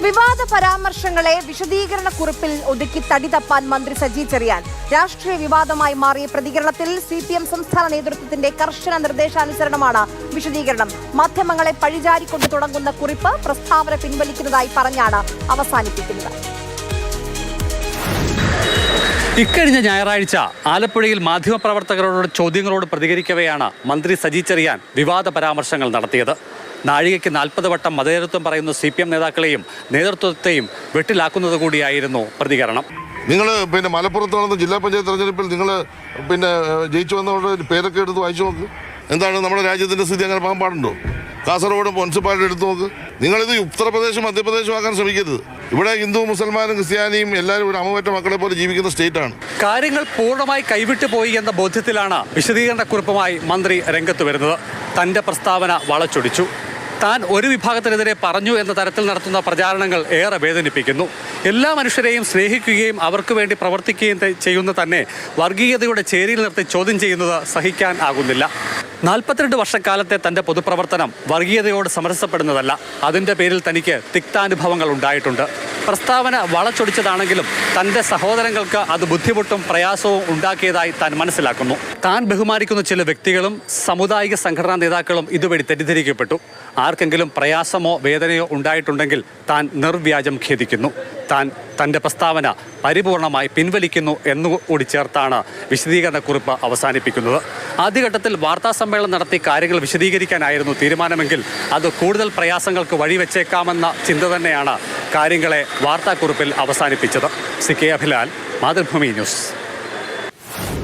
വിവാദ പരാമർശങ്ങളെ വിശദീകരണ കുറിപ്പിൽ ഒതുക്കി തടി തപ്പാൻ മന്ത്രി സജി ചെറിയാൻ. രാഷ്ട്രീയ വിവാദമായി മാറിയ പ്രതികരണത്തിൽ CPM സംസ്ഥാന നേതൃത്വത്തിന്റെ കർശന നിർദ്ദേശാനുസരണമാണ് വിശദീകരണം. മാധ്യമങ്ങളെ പഴിചാരിക്കൊണ്ട് തുടങ്ങുന്ന കുറിപ്പ് പ്രസ്താവന പിൻവലിക്കുന്നതായി പറഞ്ഞാണ് അവസാനിപ്പിക്കുന്നത്. ഇക്കഴിഞ്ഞ ഞായറാഴ്ച ആലപ്പുഴയിൽ മാധ്യമപ്രവർത്തകരോട് ചോദ്യങ്ങളോട് പ്രതികരിക്കവെയാണ് മന്ത്രി സജി ചെറിയാൻ വിവാദ പരാമർശങ്ങൾ നടത്തിയത്. നാഴികയ്ക്ക് 40 വട്ടം മതേതരത്വം പറയുന്ന CPM നേതാക്കളെയും നേതൃത്വത്തെയും വെട്ടിലാക്കുന്നത് കൂടിയായിരുന്നു പ്രതികരണം. നിങ്ങൾ മലപ്പുറത്ത് നടന്ന ജില്ലാ പഞ്ചായത്ത് തെരഞ്ഞെടുപ്പിൽ നിങ്ങൾ ജയിച്ചു വന്നവരുടെ പേരൊക്കെ എടുത്ത് വായിച്ചു നോക്ക്. എന്താണ് നമ്മുടെ രാജ്യത്തിൻ്റെ സ്ഥിതി അങ്ങനെ പോകാൻ പാടുണ്ടോ? കാസർഗോഡ് മുനിസിപ്പാലിറ്റി എടുത്തു നോക്ക്. നിങ്ങളിത് ഉത്തർപ്രദേശും മധ്യപ്രദേശും ആക്കാൻ ശ്രമിക്കരുത്. ഇവിടെ ഹിന്ദു മുസൽമാനും ക്രിസ്ത്യാനിയും എല്ലാവരും ഒരു അമ്മവറ്റ മക്കളെ പോലെ ജീവിക്കുന്ന സ്റ്റേറ്റാണ്. കാര്യങ്ങൾ പൂർണ്ണമായി കൈവിട്ടു പോയി എന്ന ബോധ്യത്തിലാണ് വിശദീകരണക്കുറിപ്പുമായി മന്ത്രി രംഗത്ത് വരുന്നത്. തന്റെ പ്രസ്താവന വളച്ചൊടിച്ചു. താൻ ഒരു വിഭാഗത്തിനെതിരെ പറഞ്ഞു എന്ന തരത്തിൽ നടത്തുന്ന പ്രചാരണങ്ങൾ ഏറെ വേദനിപ്പിക്കുന്നു. എല്ലാ മനുഷ്യരെയും സ്നേഹിക്കുകയും അവർക്ക് വേണ്ടി പ്രവർത്തിക്കുകയും ചെയ്യുന്ന തന്നെ വർഗീയതയുടെ ചേരിയിൽ നിർത്തി ചോദ്യം ചെയ്യുന്നത് സഹിക്കാൻ ആകുന്നില്ല. 42 വർഷക്കാലത്തെ തൻ്റെ പൊതുപ്രവർത്തനം വർഗീയതയോട് സമരസപ്പെടുന്നതല്ല. അതിൻ്റെ പേരിൽ തനിക്ക് തിക്താനുഭവങ്ങൾ ഉണ്ടായിട്ടുണ്ട്. പ്രസ്താവന വളച്ചൊടിച്ചതാണെങ്കിലും തൻ്റെ സഹോദരങ്ങൾക്ക് അത് ബുദ്ധിമുട്ടും പ്രയാസവും ഉണ്ടാക്കിയതായി താൻ മനസ്സിലാക്കുന്നു. താൻ ബഹുമാനിക്കുന്ന ചില വ്യക്തികളും സാമുദായിക സംഘടനാ നേതാക്കളും ഇതുവഴി തെറ്റിദ്ധരിക്കപ്പെട്ടു. ആർക്കെങ്കിലും പ്രയാസമോ വേദനയോ ഉണ്ടായിട്ടുണ്ടെങ്കിൽ താൻ നിർവ്യാജം ഖേദിക്കുന്നു. താൻ തൻ്റെ പ്രസ്താവന പരിപൂർണമായി പിൻവലിക്കുന്നു എന്നുകൂടി ചേർത്താണ് വിശദീകരണക്കുറിപ്പ് അവസാനിപ്പിക്കുന്നത്. ആദ്യഘട്ടത്തിൽ വാർത്താസമ്മേളനം നടത്തി കാര്യങ്ങൾ വിശദീകരിക്കാനായിരുന്നു തീരുമാനമെങ്കിൽ അത് കൂടുതൽ പ്രയാസങ്ങൾക്ക് വഴിവെച്ചേക്കാമെന്ന ചിന്ത തന്നെയാണ് കാര്യങ്ങളെ വാർത്താക്കുറിപ്പിൽ അവസാനിപ്പിച്ചത്. CK Abhilal, Mathrubhumi news.